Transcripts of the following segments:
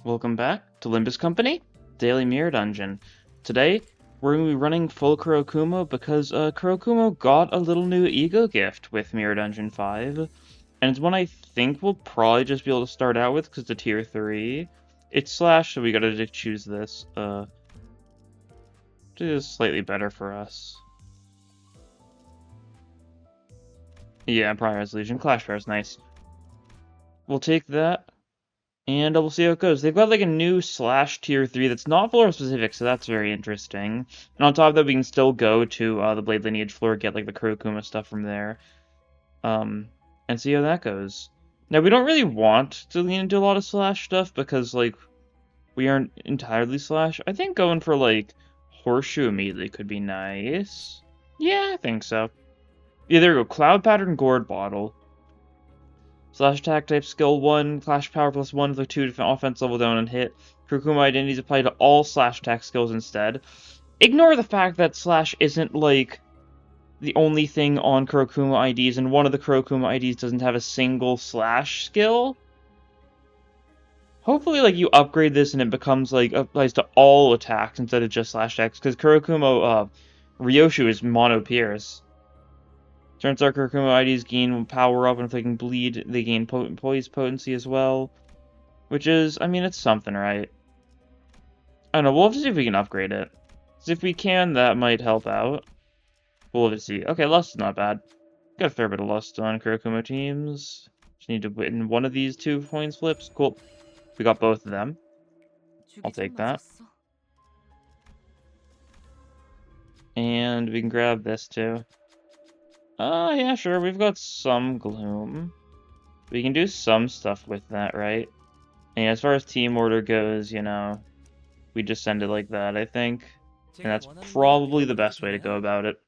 Welcome back to Limbus Company, Daily Mirror Dungeon. Today, we're going to be running full Kurokumo because Kurokumo got a little new ego gift with Mirror Dungeon 5. And it's one I think we'll probably just be able to start out with because it's a tier 3. It's slash, so we gotta choose this. Do this slightly better for us. Yeah, prior resolution. Clash Fair is nice. We'll take that. And we'll see how it goes. They've got like a new slash tier 3 that's not floor specific, so that's very interesting. And on top of that, we can still go to the Blade Lineage floor, get like the Kurokuma stuff from there. And see how that goes. Now, we don't really want to lean into a lot of slash stuff because like we aren't entirely slash. I think going for like Horseshoe immediately could be nice. Yeah, I think so. Yeah, there we go. Cloud Pattern Gourd Bottle. Slash attack type skill 1, clash power plus 1 with 2 different offense level down and hit. Kurokuma identities apply to all slash attack skills instead. Ignore the fact that slash isn't like the only thing on Kurokuma IDs, and one of the Kurokuma IDs doesn't have a single slash skill. Hopefully, like, you upgrade this and it becomes like applies to all attacks instead of just slash attacks, because Kurokuma Ryoshu is mono pierce. Turns out Kurokuma IDs gain power up, and if they can bleed, they gain poise potency as well. Which is, I mean, it's something, right? I don't know, we'll have to see if we can upgrade it. So if we can, that might help out. We'll have to see. Okay, Lust is not bad. Got a fair bit of Lust on Kurokuma teams. Just need to win one of these 2 points flips. Cool. We got both of them. I'll take that. And we can grab this too. Yeah, sure, we've got some Gloom. We can do some stuff with that, right? And as far as team order goes, you know, we just send it like that, I think. And that's probably the best way to go about it.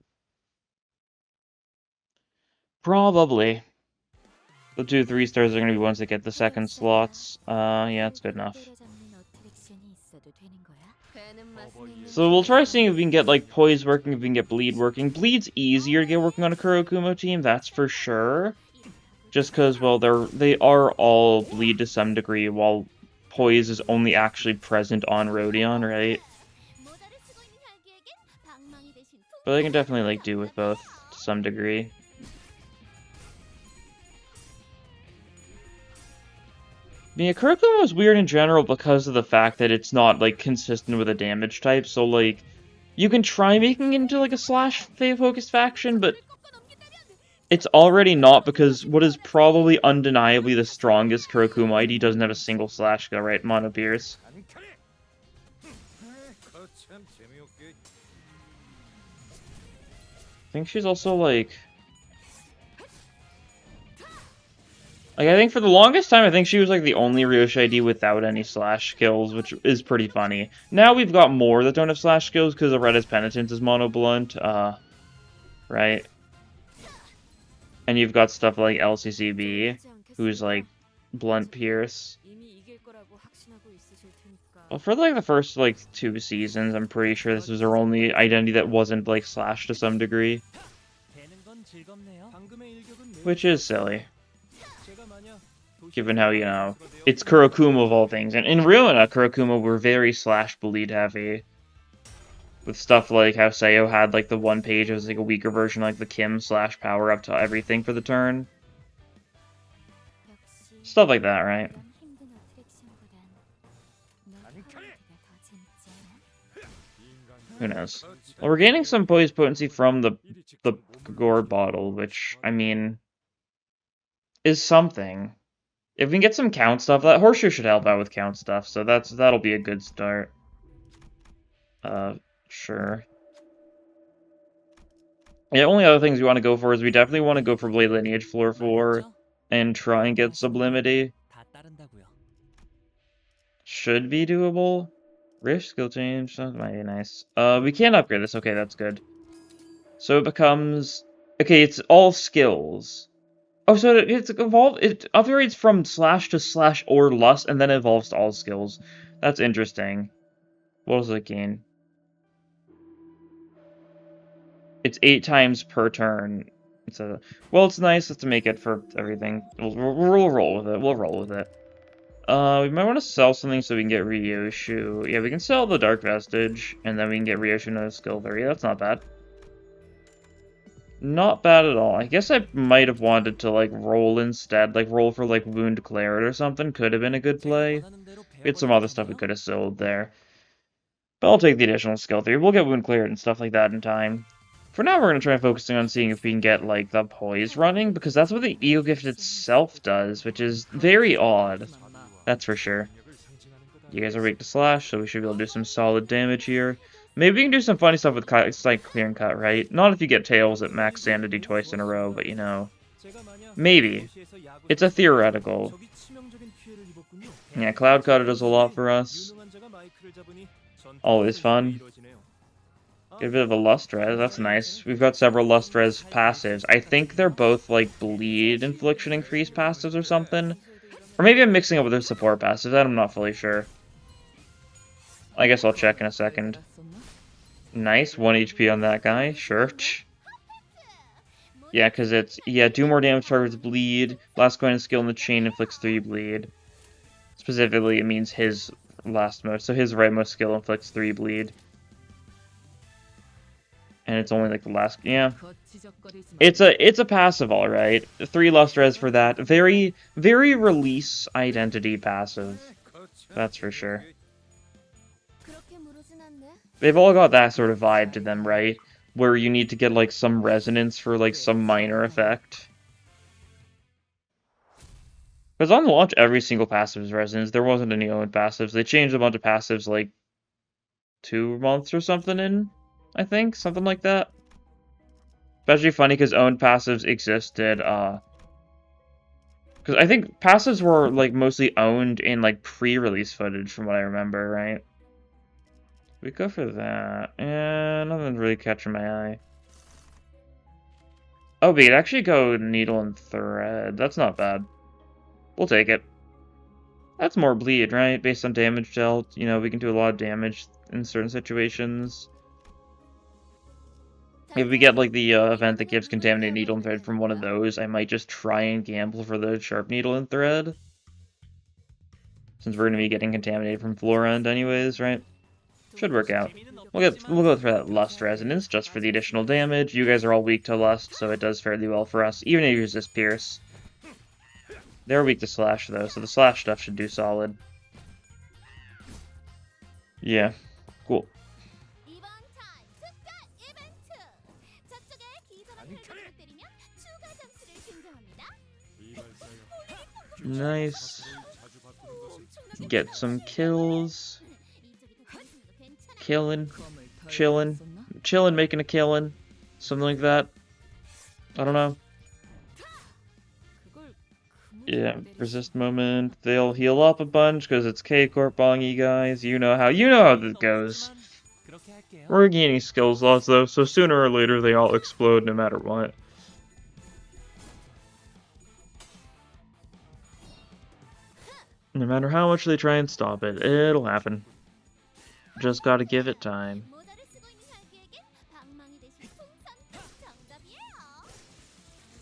Probably. The 2 3-stars are going to be ones that get the second slots. Yeah, that's good enough. So we'll try seeing if we can get, like, Poise working, if we can get Bleed working. Bleed's easier to get working on a Kurokumo team, that's for sure. Just because, well, they are all Bleed to some degree, while Poise is only actually present on Rodion, right? But I can definitely, like, do with both to some degree. Yeah, Kurokuma is weird in general because of the fact that it's not, like, consistent with a damage type, so, like, you can try making it into, like, a slash-focused faction, but it's already not because what is probably undeniably the strongest Kurokuma ID doesn't have a single slash skill, right? Mono Pierce. I think she's also, like, I think for the longest time, I think she was, like, the only Ryoshi ID without any slash skills, which is pretty funny. Now we've got more that don't have slash skills, because the Red's Penitence is mono blunt, right? And you've got stuff like LCCB, who's, like, blunt pierce. Well, for, like, the first, like, 2 seasons, I'm pretty sure this was her only identity that wasn't, like, slash to some degree. Which is silly. Given how, you know, it's Kurokuma of all things. And in Ruina, Kurokuma were very slash bleed heavy. With stuff like how Sayo had, like, the one page, it was, like, a weaker version, like the Kim slash power up to everything for the turn. Stuff like that, right? Who knows? Well, we're gaining some poise potency from the Gourd Bottle, which, I mean, is something. If we can get some count stuff, that Horseshoe should help out with count stuff, so that'll be a good start. Sure. Yeah, only other things we want to go for is we definitely want to go for Blade Lineage Floor 4 and try and get Sublimity. Should be doable. Rift skill change, that might be nice. We can't upgrade this, okay, that's good. So it becomes... Okay, it's all skills. Oh, so it upgrades from slash to slash or lust, and then evolves to all skills. That's interesting. What does it gain? It's 8 times per turn. Well, it's nice to make it for everything. We'll roll with it. We'll roll with it. We might want to sell something so we can get Ryoshu. Yeah, we can sell the Dark Vestige, and then we can get Ryoshu another skill 30. That's not bad. Not bad at all. I guess I might have wanted to, like, roll instead. Like, roll for, like, Wound Claret or something. Could have been a good play. We had some other stuff we could have sold there. But I'll take the additional skill 3. We'll get Wound Claret and stuff like that in time. For now, we're going to try focusing on seeing if we can get, like, the Poise running, because that's what the Ego Gift itself does, which is very odd. That's for sure. You guys are weak to slash, so we should be able to do some solid damage here. Maybe we can do some funny stuff with like clearing cut, right? Not if you get tails at max sanity twice in a row, but you know. Maybe. It's a theoretical. Yeah, cloud cut does a lot for us. Always fun. Get a bit of a lust res, that's nice. We've got several lust res passives. I think they're both like bleed infliction increase passives or something. Or maybe I'm mixing up with their support passives, I'm not fully sure. I guess I'll check in a second. Nice, 1 HP on that guy, sure. Yeah, because it's, yeah, do more damage targets bleed. Last coin skill in the chain inflicts 3 bleed. Specifically, it means his lastmost, so his rightmost skill inflicts 3 bleed. And it's only like the last, yeah. It's a passive, alright. 3 lust res for that. Very, very release identity passive. That's for sure. They've all got that sort of vibe to them, right? Where you need to get, like, some resonance for, like, some minor effect. Because on launch, every single passive is resonance. There wasn't any owned passives. They changed a bunch of passives, like, 2 months or something in, I think? Something like that. Especially funny because owned passives existed, because I think passives were, like, mostly owned in, like, pre-release footage, from what I remember, right? We go for that, and nothing's really catching my eye. Oh, we could actually go needle and thread. That's not bad. We'll take it. That's more bleed, right? Based on damage dealt. You know, we can do a lot of damage in certain situations. If we get, like, the event that gives contaminated needle and thread from one of those, I might just try and gamble for the sharp needle and thread. Since we're going to be getting contaminated from Florend anyways, right? Should work out. We'll go for that Lust Resonance, just for the additional damage. You guys are all weak to Lust, so it does fairly well for us, even if you use this Pierce. They're weak to Slash, though, so the Slash stuff should do solid. Yeah, cool. Nice. Get some kills. Killing, chilling, making a killing, something like that. I don't know. Yeah, resist moment. They'll heal up a bunch because it's K-Corp bongy guys. You know how this goes. We're gaining skill slots though, so sooner or later they all explode no matter what. No matter how much they try and stop it, it'll happen. Just gotta give it time.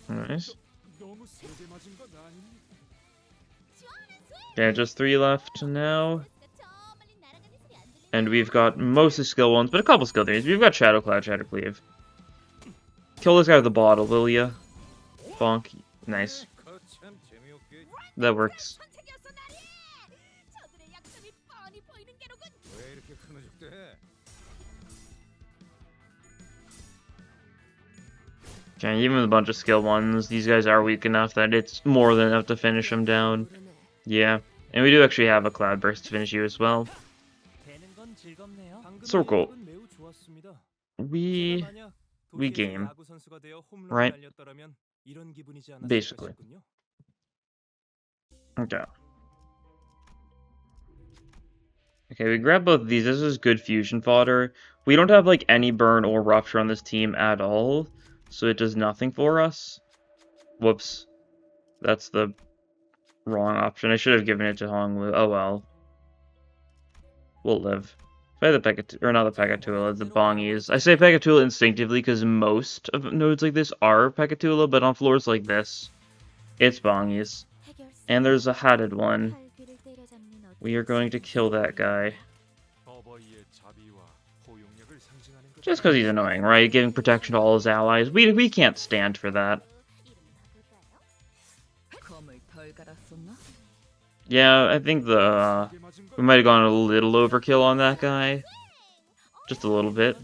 Nice. Okay, just 3 left now. And we've got mostly skill 1s, but a couple skill 3s. We've got Shadow Cloud, Shadow Cleave. Kill this guy with the bottle, will ya? Bonk. Nice. That works. Okay, even with a bunch of skill 1s, these guys are weak enough that it's more than enough to finish them down. Yeah, and we do actually have a Cloud Burst to finish you as well. So cool. We game, right? Basically. Okay. Okay, we grab both of these. This is good fusion fodder. We don't have, like, any burn or rupture on this team at all, so it does nothing for us. Whoops. That's the wrong option. I should have given it to Hongwu. Oh well. We'll live. If I had the Pekatula, or not the Pekatula, the Bongies. I say Pekatula instinctively because most of nodes like this are Pekatula, but on floors like this, it's Bongies. And there's a hatted one. We are going to kill that guy. Just because he's annoying, right? Giving protection to all his allies. We can't stand for that. Yeah, I think we might have gone a little overkill on that guy. Just a little bit.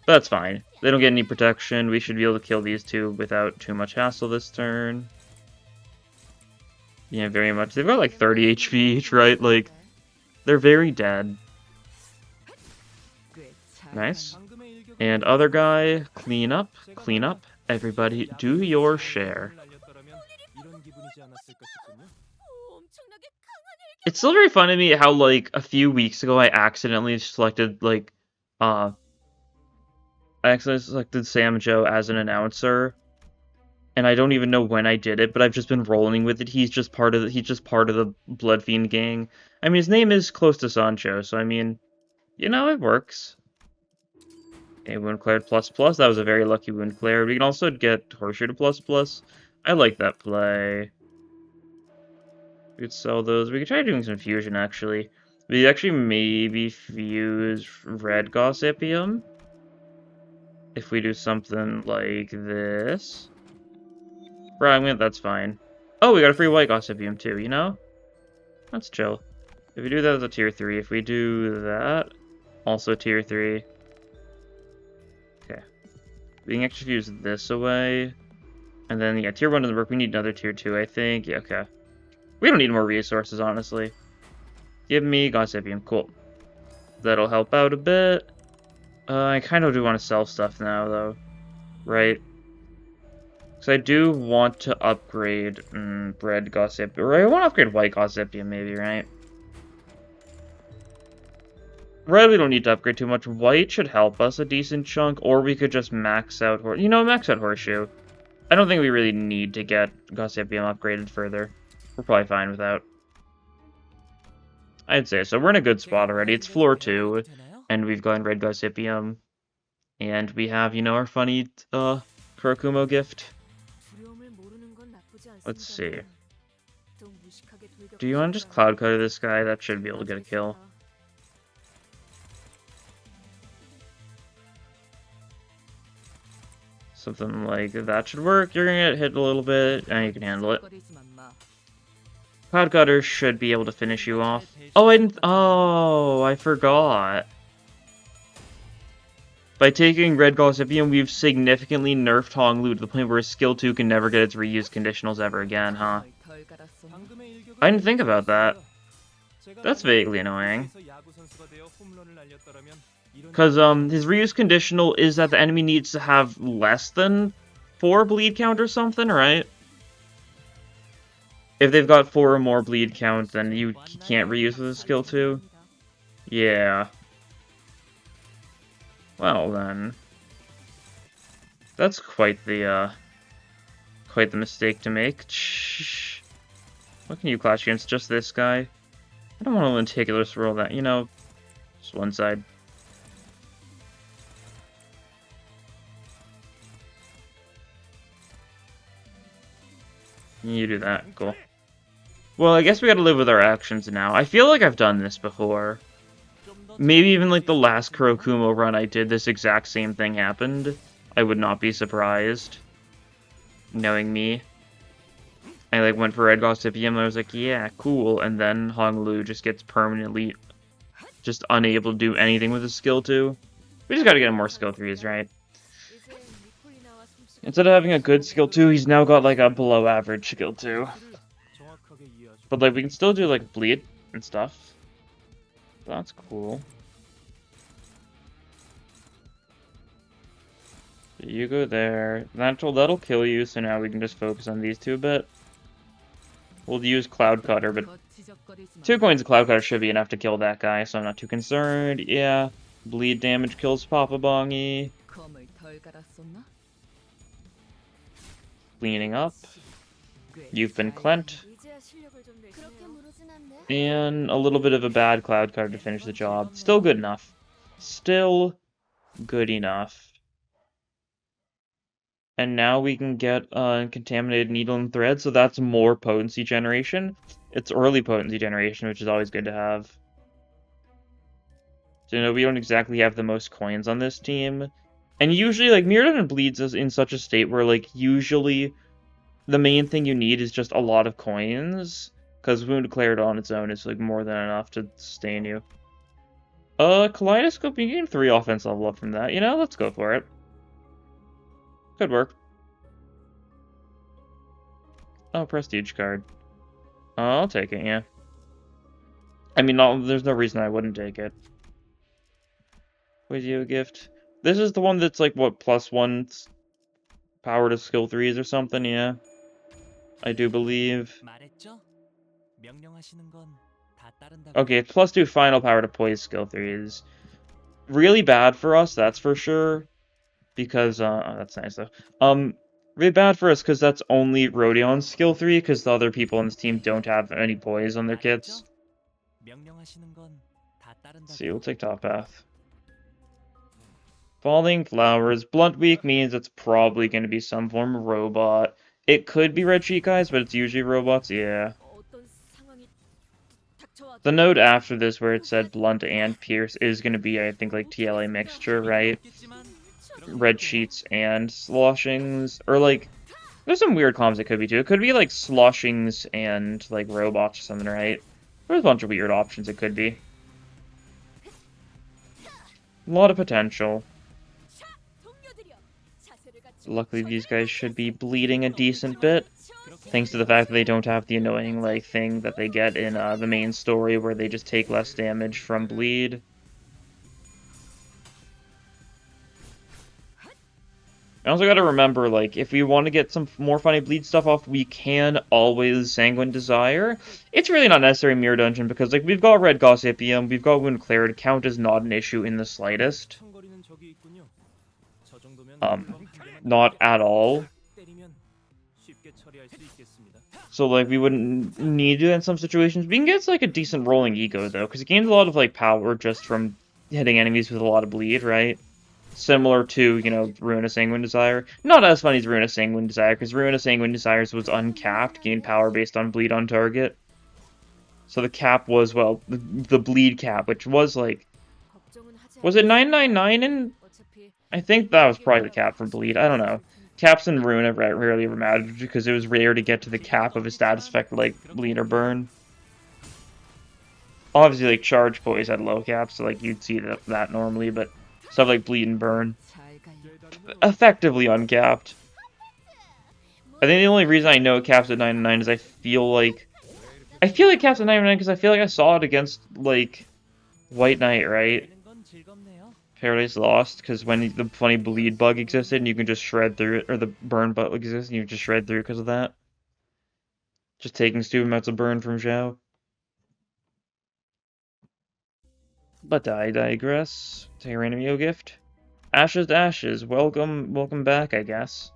But that's fine. They don't get any protection. We should be able to kill these two without too much hassle this turn. Yeah, very much. They've got like 30 HP each, right? Like, they're very dead. Nice. And other guy, clean up, clean up. Everybody, do your share. It's still very funny to me how, like, a few weeks ago I accidentally selected, like, Sam Joe as an announcer. And I don't even know when I did it, but I've just been rolling with it. He's just part of the Blood Fiend gang. I mean, his name is close to Sancho, so I mean, you know, it works. Okay, wound cleared ++. That was a very lucky wound cleared. We can also get Horseshoe to ++. I like that play. We could sell those. We could try doing some fusion, actually. We actually maybe fuse Red Gossipium. If we do something like this. Right, that's fine. Oh, we got a free White Gossipium, too, you know? That's chill. If we do that as a tier 3, if we do that, also tier 3. Okay. We can actually fuse this away. And then, yeah, tier 1 doesn't work. We need another tier 2, I think. Yeah, okay. We don't need more resources, honestly. Give me Gossipium. Cool. That'll help out a bit. I kind of do want to sell stuff now, though. Right? Because I do want to upgrade Red Gossipium. Or I want to upgrade White Gossipium, maybe, right? Red, we don't need to upgrade too much. White should help us a decent chunk, or we could just max out... max out Horseshoe. I don't think we really need to get Gossipium upgraded further. We're probably fine without. I'd say so. We're in a good spot already. It's floor 2, and we've gotten Red Gossipium. And we have, our funny Kurakumo gift. Let's see. Do you want to just Cloud Cutter this guy? That should be able to get a kill. Something like that should work. You're gonna get hit a little bit, and you can handle it. Cloud Cutter should be able to finish you off. Oh, I forgot. By taking Red Gossipium, we've significantly nerfed Honglu to the point where his skill 2 can never get its reuse conditionals ever again, huh? I didn't think about that. That's vaguely annoying. Because his reuse conditional is that the enemy needs to have less than 4 bleed count or something, right? If they've got 4 or more bleed count, then you can't reuse with a skill 2. Yeah. Well then. That's quite the mistake to make. Shh. What can you clash against? Just this guy? I don't want to lenticulous roll that, just one side. You do that, cool. Well, I guess we gotta live with our actions now. I feel like I've done this before. Maybe even like the last Kurokumo run I did, this exact same thing happened. I would not be surprised. Knowing me. I like went for Red Gossipium and I was like, yeah, cool. And then Honglu just gets permanently just unable to do anything with his skill 2. We just gotta get him more skill 3s, right? Instead of having a good skill 2, he's now got like a below average skill 2. But like we can still do like bleed and stuff. That's cool. You go there. That'll kill you, so now we can just focus on these two a bit. We'll use Cloud Cutter, but 2 coins of Cloud Cutter should be enough to kill that guy, so I'm not too concerned. Yeah. Bleed damage kills Papa Bongi. Cleaning up. You've been Clent. And a little bit of a bad Cloud Cutter to finish the job. Still good enough. Still good enough. And now we can get contaminated needle and thread, so that's more potency generation. It's early potency generation, which is always good to have. So, you know, we don't exactly have the most coins on this team. And usually, like, Mirrodon bleeds us in such a state where, like, usually the main thing you need is just a lot of coins, because Wound Declared on its own is, like, more than enough to sustain you. Kaleidoscope, you gain 3 offense level up from that. You know, let's go for it. Could work. Oh, Prestige card. I'll take it, yeah. I mean, there's no reason I wouldn't take it. Video gift. This is the one that's like, what, +1 power to skill 3s or something, yeah. I do believe. Okay, it's +2 final power to poise skill 3s. Really bad for us, that's for sure. Because, oh, that's nice though. Really bad for us because that's only Rhodion's skill 3, because the other people on this team don't have any poise on their kits. Let's see, we'll take top path. Falling Flowers. Blunt Weak means it's probably going to be some form of robot. It could be Red Sheet guys, but it's usually robots, yeah. The note after this where it said Blunt and Pierce is going to be, I think, like TLA mixture, right? Red Sheets and Sloshings. Or, like, there's some weird combos it could be, too. It could be, like, Sloshings and, like, robots or something, right? There's a bunch of weird options it could be. A lot of potential. Luckily, these guys should be bleeding a decent bit, thanks to the fact that they don't have the annoying, like, thing that they get in the main story where they just take less damage from bleed. I also gotta remember, like, if we want to get some more funny bleed stuff off, we can always Sanguine Desire. It's really not necessary in Mirror Dungeon, because, like, we've got Red Gossipium, we've got Wound Declared, count is not an issue in the slightest. Not at all. So, like, we wouldn't need to in some situations. We can get, like, a decent rolling ego, though, because it gains a lot of, like, power just from hitting enemies with a lot of bleed, right? Similar to, you know, Ruinous Sanguine Desire. Not as funny as Ruinous Sanguine Desire, because Ruinous Sanguine Desires was uncapped, gained power based on bleed on target. So the cap was, well, the bleed cap, which was, like... Was it 999 in... I think that was probably the cap for bleed, I don't know. Caps in Rune rarely ever mattered, because it was rare to get to the cap of a status effect like bleed or burn. Obviously, like, Charge Poise had low caps, so, like, you'd see that normally, but stuff like bleed and burn, effectively uncapped. I think the only reason I know it caps at 999 is I feel like it caps at 999 because I feel like I saw it against, like, White Knight, right? Paradise Lost, because when the funny bleed bug existed, and you can just shred through it, or the burn bug exists, and you just shred through because of that. Just taking stupid amounts of burn from Zhao. But I digress. Take a random Yo gift. Ashes to Ashes. Welcome back, I guess.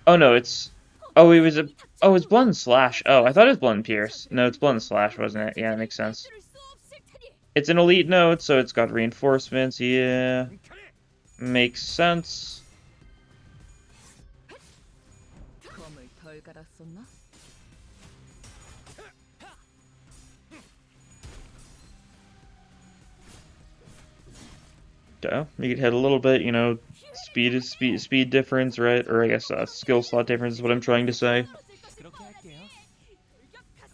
Oh no, it's... Oh, it was a... Oh, it's Blunt and Slash. Oh, I thought it was Blunt and Pierce. No, it's Blunt and Slash, wasn't it? Yeah, that makes sense. It's an elite note, so it's got reinforcements. Yeah. Makes sense. So, you could hit a little bit, you know, speed difference, right? Or I guess skill slot difference is what I'm trying to say.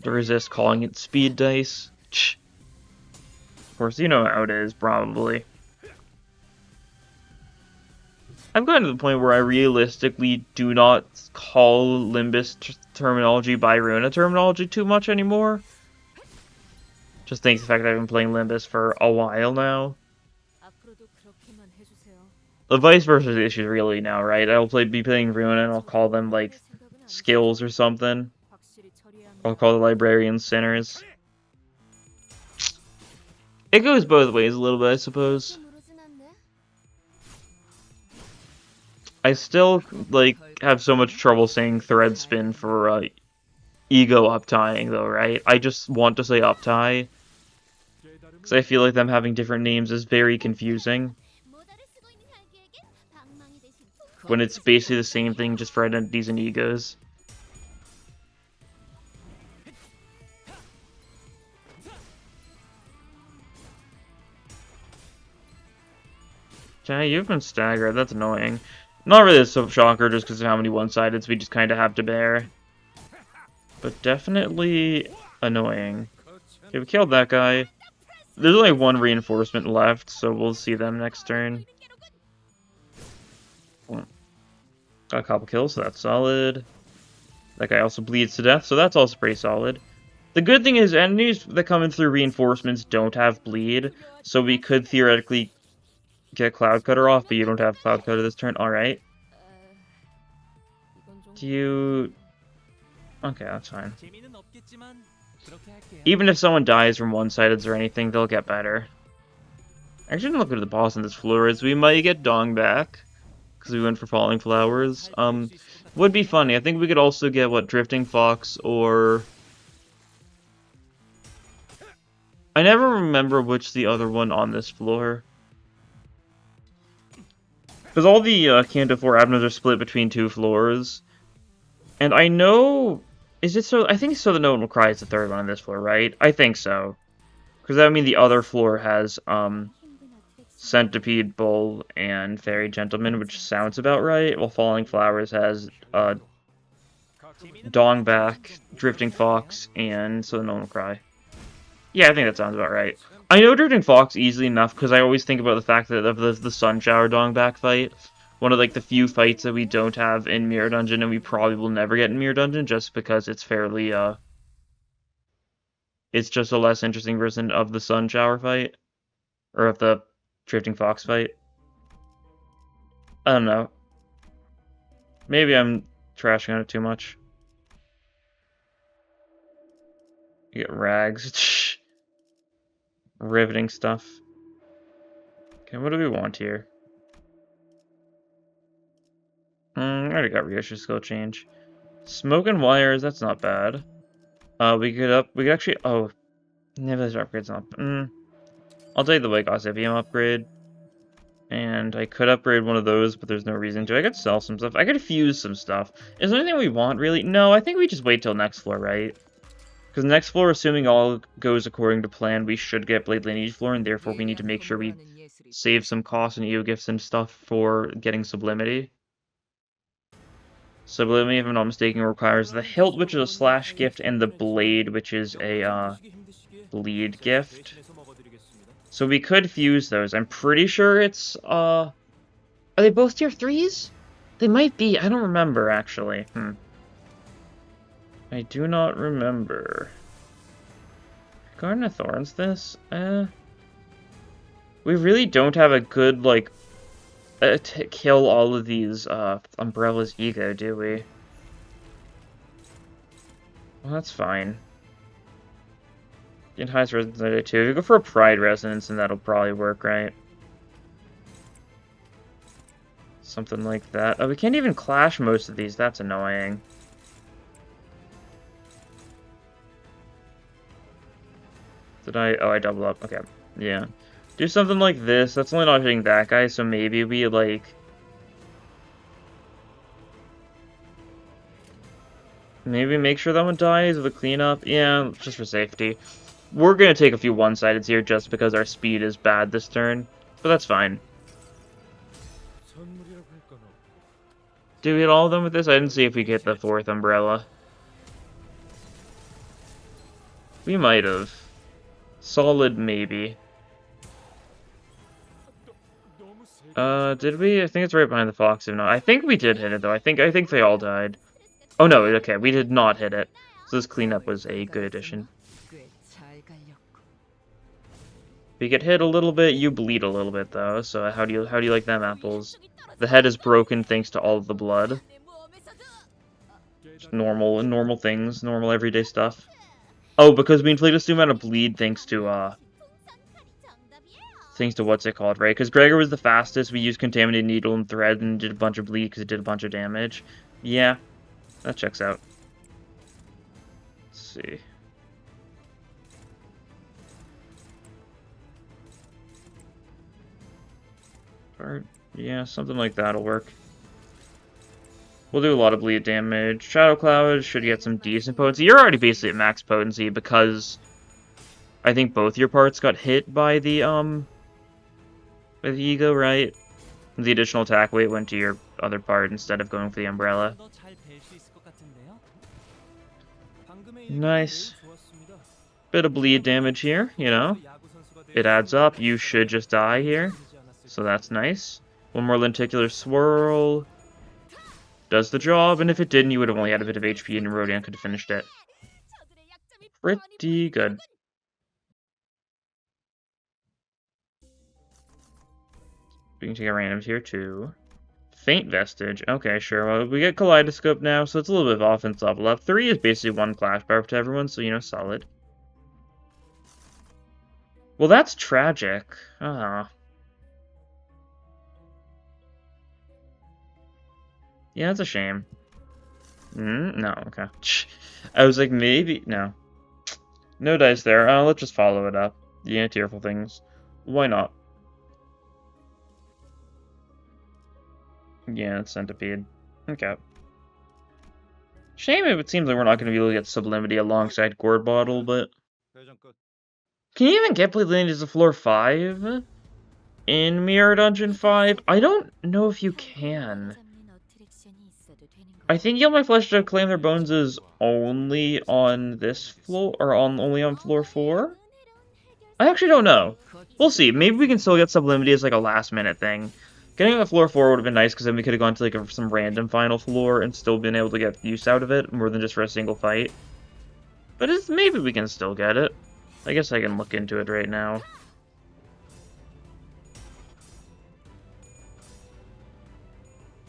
To resist calling it speed dice. Of course, you know how it is, probably. I've gotten to the point where I realistically do not call Limbus terminology by Runa terminology too much anymore. Just thanks to the fact that I've been playing Limbus for a while now. The vice versa issue really now, right? I'll be playing Runa and I'll call them, like, skills or something. I'll call the librarians sinners. It goes both ways a little bit, I suppose. I still, like, have so much trouble saying thread spin for, ego uptying, though, right? I just want to say uptie. Because I feel like them having different names is very confusing. When it's basically the same thing, just for identities and egos. Okay, you've been staggered. That's annoying. Not really a shocker, just because of how many one-sideds we just kind of have to bear. But definitely annoying. Okay, we killed that guy. There's only one reinforcement left, so we'll see them next turn. Got a couple kills, so that's solid. That guy also bleeds to death, so that's also pretty solid. The good thing is enemies that come in through reinforcements don't have bleed, so we could theoretically get Cloud Cutter off, but you don't have Cloud Cutter this turn. Alright. Do you... Okay, that's fine. Even if someone dies from one-sideds or anything, they'll get better. Actually, I'm looking at the boss on this floor is we might get Dong back. Because we went for Falling Flowers. Would be funny. I think we could also get, what, Drifting Fox or... I never remember which the other one on this floor. Because all the Canto 4 admins are split between 2 floors. And I know... Is it so? I think So That No One Will Cry is the third one on this floor, right? I think so. Because that would mean the other floor has, Centipede, Bull, and Fairy Gentleman, which sounds about right, while Falling Flowers has, Dongback, Drifting Fox, and So That No One Will Cry. Yeah, I think that sounds about right. I know Drifting Fox easily enough, because I always think about the fact that of the Sun Shower Dongback fight, one of, like, the few fights that we don't have in Mirror Dungeon, and we probably will never get in Mirror Dungeon, just because it's fairly, it's just a less interesting version of the Sun Shower fight, or of the Drifting Fox fight. I don't know. Maybe I'm trashing on it too much. You get rags. Riveting stuff. Okay, what do we want here? I already got reissue skill change. Smoke and wires, that's not bad. We could actually, oh, Nebulizer upgrade's not, I'll take the White Gaussium upgrade. And I could upgrade one of those, but there's no reason to. I could sell some stuff. I could fuse some stuff. Is there anything we want, really? No, I think we just wait till next floor, right? Because next floor, assuming all goes according to plan, we should get Blade Lineage floor, and therefore we need to make sure we save some costs and EO gifts and stuff for getting Sublimity. Sublimity, if I'm not mistaken, requires the Hilt, which is a slash gift, and the Blade, which is a bleed gift. So we could fuse those. I'm pretty sure it's, are they both tier 3s? They might be. I don't remember, actually. I do not remember. Garden of Thorns this? We really don't have a good, like, to kill all of these, Umbrella's ego, do we? Well, that's fine. Get highest resonance too. If you go for a Pride Resonance, then that'll probably work, right? Something like that. Oh, we can't even clash most of these. That's annoying. Did I? Oh, I double up. Okay. Yeah. Do something like this. That's only not hitting that guy, so maybe we, like... Maybe make sure that one dies with a cleanup. Yeah, just for safety. We're gonna take a few one-sideds here just because our speed is bad this turn. But that's fine. Do we hit all of them with this? I didn't see if we hit the 4th umbrella. We might have. Solid maybe. Did we? I think it's right behind the fox. If not, I think we did hit it though. I think they all died. Oh no, okay, we did not hit it. So this cleanup was a good addition. We get hit a little bit, you bleed a little bit though. So how do you like them apples? The head is broken thanks to all of the blood. Just normal things, normal everyday stuff. Oh, because we inflict a certain amount of bleed thanks to what's it called, right? Because Gregor was the fastest, we used Contaminated Needle and Thread and did a bunch of bleed because it did a bunch of damage. Yeah, that checks out. Let's see. Or, yeah, something like that'll work. We'll do a lot of bleed damage. Shadow Cloud should get some decent potency. You're already basically at max potency because I think both your parts got hit by the ego, right? The additional attack weight went to your other part instead of going for the umbrella. Nice. Bit of bleed damage here, you know. It adds up. You should just die here. So that's nice. One more lenticular swirl. Does the job, and if it didn't, you would have only had a bit of HP and Rodion could have finished it. Pretty good. We can take our randoms here too. Faint Vestige. Okay, sure. Well, we get Kaleidoscope now, so it's a little bit of offense level up. 3 is basically 1 Clash Power to everyone, so, you know, solid. Well, that's tragic. Yeah, that's a shame. No, okay. I was like, maybe... No. No dice there. Let's just follow it up. The anti-tearful things. Why not? Yeah, it's Centipede. Okay. Shame it seems like we're not going to be able to get Sublimity alongside Gourd Bottle, but... Can you even get Blade Lineage to floor 5? In Mirror Dungeon 5? I don't know if you can. I think Yield My Flesh to Claim Their Bones is only on this floor, or only on floor 4? I actually don't know. We'll see. Maybe we can still get Sublimity as like a last minute thing. Getting a floor 4 would have been nice, because then we could have gone to like some random final floor and still been able to get use out of it, more than just for a single fight. But maybe we can still get it. I guess I can look into it right now.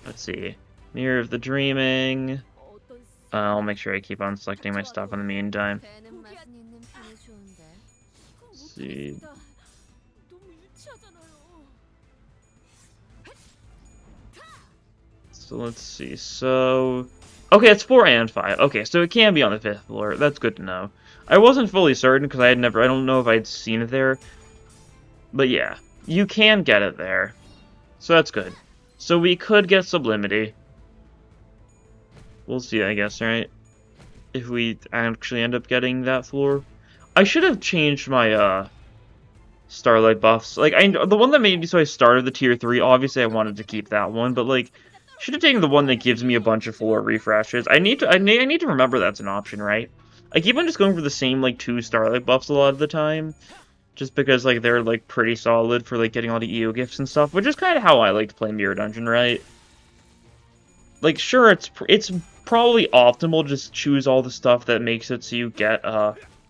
Let's see. Mirror of the Dreaming. I'll make sure I keep on selecting my stuff in the meantime. Let's see. So let's see. So, okay, it's 4 and 5. Okay, so it can be on the 5th floor. That's good to know. I wasn't fully certain because I don't know if I'd seen it there. But yeah, you can get it there. So that's good. So we could get Sublimity. We'll see, I guess, right? If we actually end up getting that floor. I should have changed my, Starlight buffs. Like, the one that made me so I started the tier 3, obviously I wanted to keep that one, but, like, should have taken the one that gives me a bunch of floor refreshes. I need to remember that's an option, right? I keep on just going for the same, like, 2 Starlight buffs a lot of the time. Just because, like, they're, like, pretty solid for, like, getting all the EO gifts and stuff. Which is kind of how I like to play Mirror Dungeon, right? Like, sure, it's probably optimal just choose all the stuff that makes it so you get,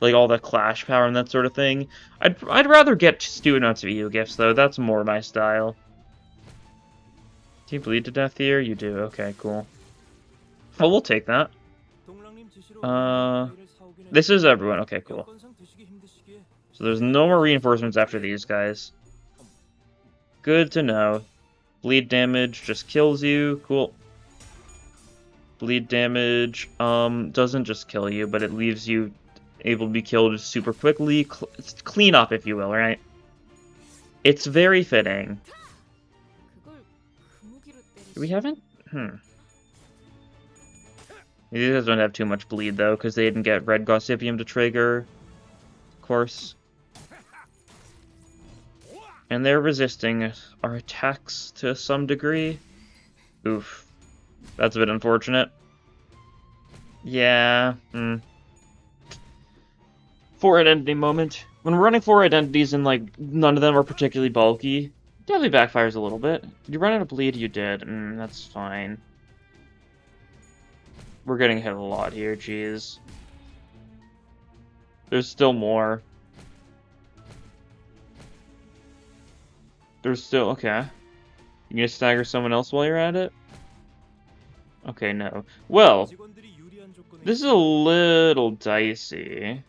like, all the Clash power and that sort of thing. I'd rather get student notes of EO gifts, though. That's more my style. Do you bleed to death here? You do. Okay, cool. Oh, we'll take that. This is everyone. Okay, cool. So there's no more reinforcements after these guys. Good to know. Bleed damage just kills you. Cool. Bleed damage doesn't just kill you, but it leaves you able to be killed super quickly. Clean up, if you will, right? It's very fitting. We haven't? These guys don't have too much bleed, though, because they didn't get Red Gossypium to trigger. Of course. And they're resisting our attacks to some degree. Oof. That's a bit unfortunate. Yeah. 4 identity moment. When we're running 4 identities and, like, none of them are particularly bulky, definitely backfires a little bit. Did you run out of bleed? You did. That's fine. We're getting hit a lot here, jeez. There's still more. There's still... Okay. You gonna stagger someone else while you're at it? Okay, no. Well, this is a little dicey.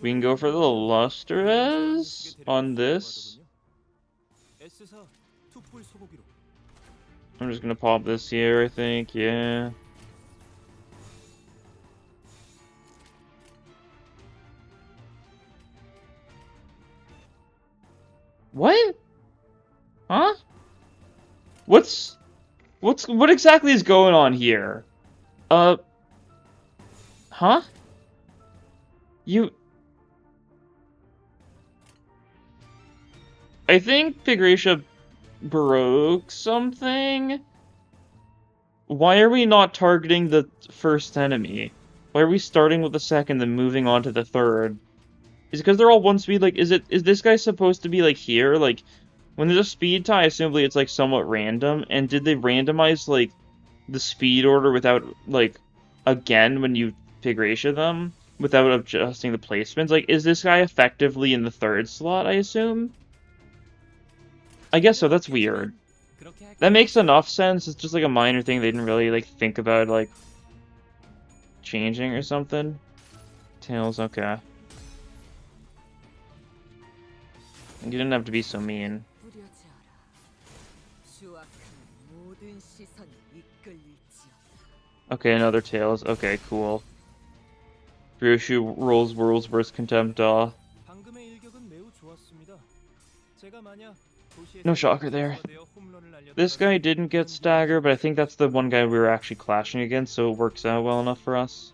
We can go for the Lustrous on this. I'm just gonna pop this here, I think, yeah. What? What exactly is going on here? Huh? I think Pigratia broke something? Why are we not targeting the first enemy? Why are we starting with the second, then moving on to the third? Is it because they're all one speed? Like, is this guy supposed to be, like, here? Like, when there's a speed tie, assumably it's, like, somewhat random. And did they randomize, like, the speed order without, like, again, when you Pigratia them? Without adjusting the placements? Like, is this guy effectively in the third slot, I assume? I guess so, that's weird. That makes enough sense. It's just like a minor thing they didn't really like think about like changing or something. Tails, okay. You didn't have to be so mean. Okay, another Tails. Okay, cool. Ryoshu rolls world's worst contempt. No shocker there. This guy didn't get stagger, but I think that's the one guy we were actually clashing against, so it works out well enough for us.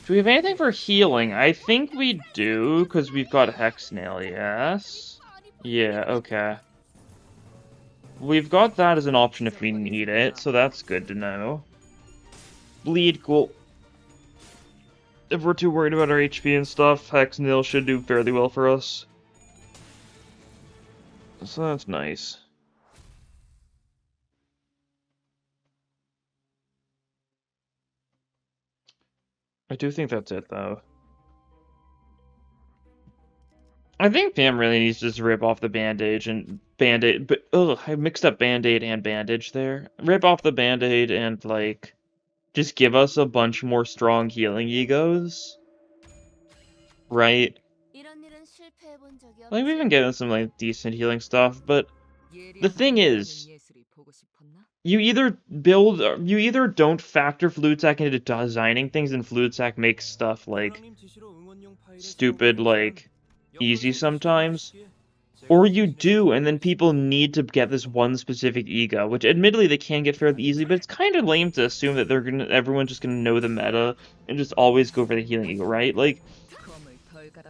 Do we have anything for healing? I think we do, because we've got Hex Nail, yes? Yeah, okay. We've got that as an option if we need it, so that's good to know. Bleed, cool. If we're too worried about our HP and stuff, Hex Nail should do fairly well for us. So that's nice. I do think that's it, though. I think Pam really needs to just rip off the bandage and band-aid, but ugh, I mixed up band-aid and bandage there. Rip off the band-aid and like just give us a bunch more strong healing egos. Right? Like we've been getting some like decent healing stuff, but the thing is, you either don't factor Fluidsac into designing things, and Fluidsac makes stuff like stupid, like easy sometimes, or you do, and then people need to get this one specific ego, which admittedly they can get fairly easy, but it's kind of lame to assume that everyone's just gonna know the meta and just always go for the healing ego, right? Like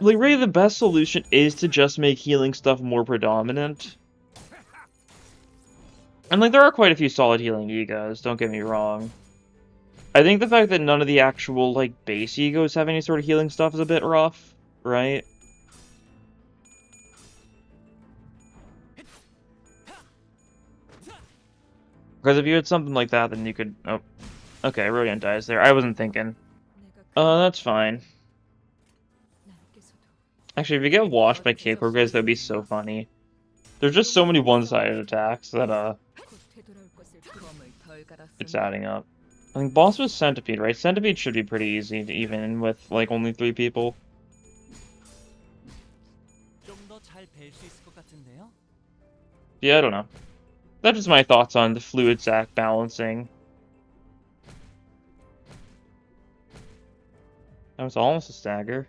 really the best solution is to just make healing stuff more predominant. And like there are quite a few solid healing egos, don't get me wrong. I think the fact that none of the actual like base egos have any sort of healing stuff is a bit rough, right? Because if you had something like that, then you could... Oh, okay, Rodion dies there. I wasn't thinking. That's fine. Actually, if you get washed by K-Core guys, that'd be so funny. There's just so many one-sided attacks that, it's adding up. I think boss was Centipede, right? Centipede should be pretty easy to even with, like, only 3 people. Yeah, I don't know. That's just my thoughts on the Fluidsac balancing. That was almost a stagger.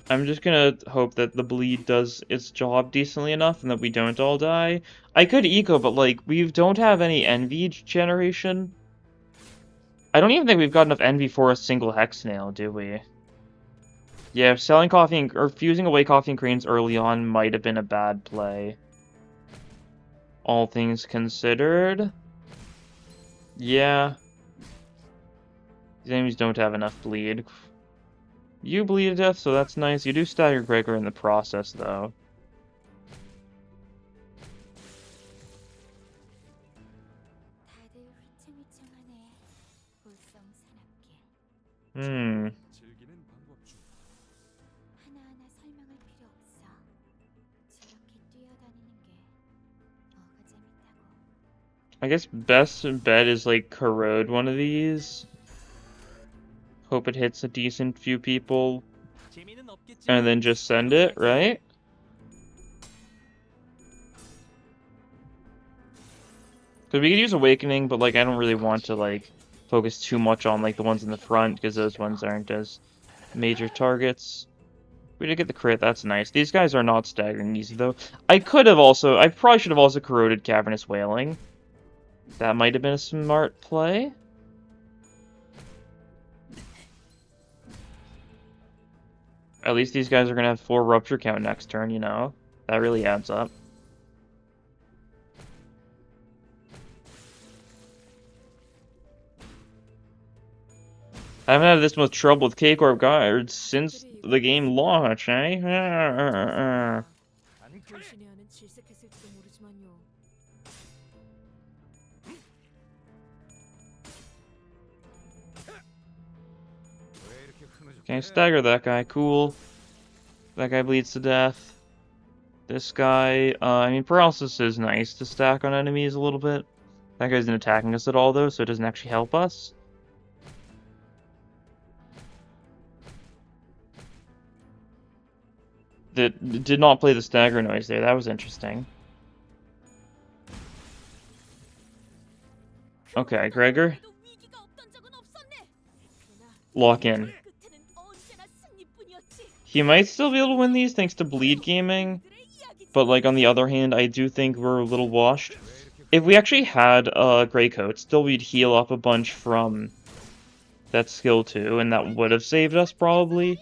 I'm just gonna hope that the bleed does its job decently enough and that we don't all die. I could eco, but like, we don't have any envy generation. I don't even think we've got enough envy for a single hex nail, do we? Yeah, selling coffee or fusing away coffee and cranes early on might have been a bad play. All things considered. Yeah. These enemies don't have enough bleed. You bleed to death, so that's nice. You do stagger Gregor in the process, though. I guess best bet is like corrode one of these. Hope it hits a decent few people. And then just send it, right? Because we could use Awakening, but, like, I don't really want to, like, focus too much on, like, the ones in the front, because those ones aren't as major targets. We did get the crit, that's nice. These guys are not staggering easy, though. I probably should have also corroded Cavernous Wailing. That might have been a smart play. At least these guys are going to have 4 Rupture count next turn, you know? That really adds up. I haven't had this much trouble with K-Corp guards since the game launched, eh? Okay, stagger that guy, cool. That guy bleeds to death. This guy, I mean, paralysis is nice to stack on enemies a little bit. That guy isn't attacking us at all, though, so it doesn't actually help us. That did not play the stagger noise there. That was interesting. Okay, Gregor. Lock in. He might still be able to win these thanks to bleed gaming, but like on the other hand, I do think we're a little washed. If we actually had Grey Coat, still we'd heal up a bunch from that skill too, and that would have saved us probably.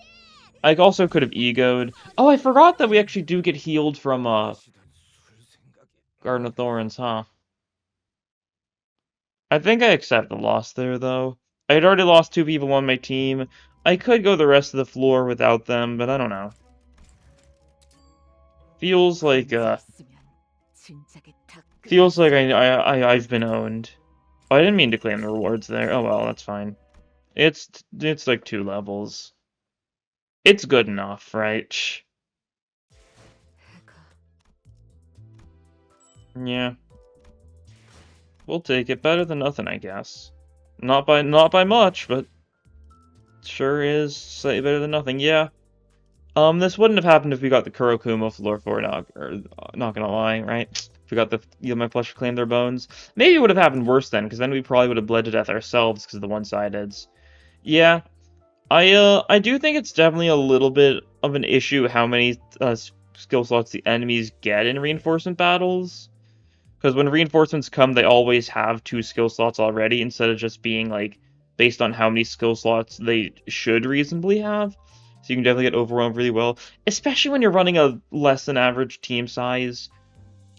I also could have egoed. Oh, I forgot that we actually do get healed from Garden of Thorns, huh? I think I accept the loss there, though. I had already lost 2 people on my team. I could go the rest of the floor without them, but I don't know. Feels like I've been owned. Oh, I didn't mean to claim the rewards there. Oh well, that's fine. It's like 2 levels. It's good enough, right? Yeah. We'll take it. Better than nothing, I guess. Not by much, but sure is slightly better than nothing. Yeah. This wouldn't have happened if we got the Kurokuma floor for not gonna lie, right? If we got the Yield My Flesh Reclaim Their Bones. Maybe it would have happened worse then, because then we probably would have bled to death ourselves because of the one-sideds. Yeah. I do think it's definitely a little bit of an issue how many skill slots the enemies get in reinforcement battles. Because when reinforcements come, they always have 2 skill slots already, instead of just being, like, based on how many skill slots they should reasonably have. So you can definitely get overwhelmed really well. Especially when you're running a less than average team size,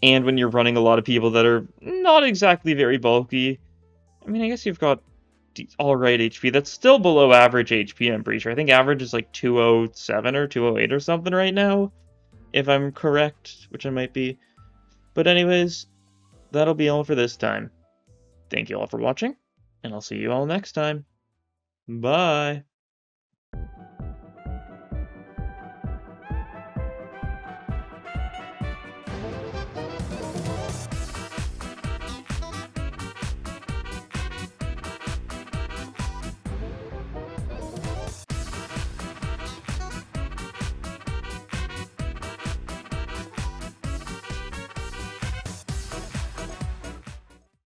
and when you're running a lot of people that are not exactly very bulky. I mean, I guess you've got alright HP. That's still below average HP, I'm pretty sure. I think average is like 207 or 208 or something right now, if I'm correct, which I might be. But anyways, that'll be all for this time. Thank you all for watching, and I'll see you all next time. Bye!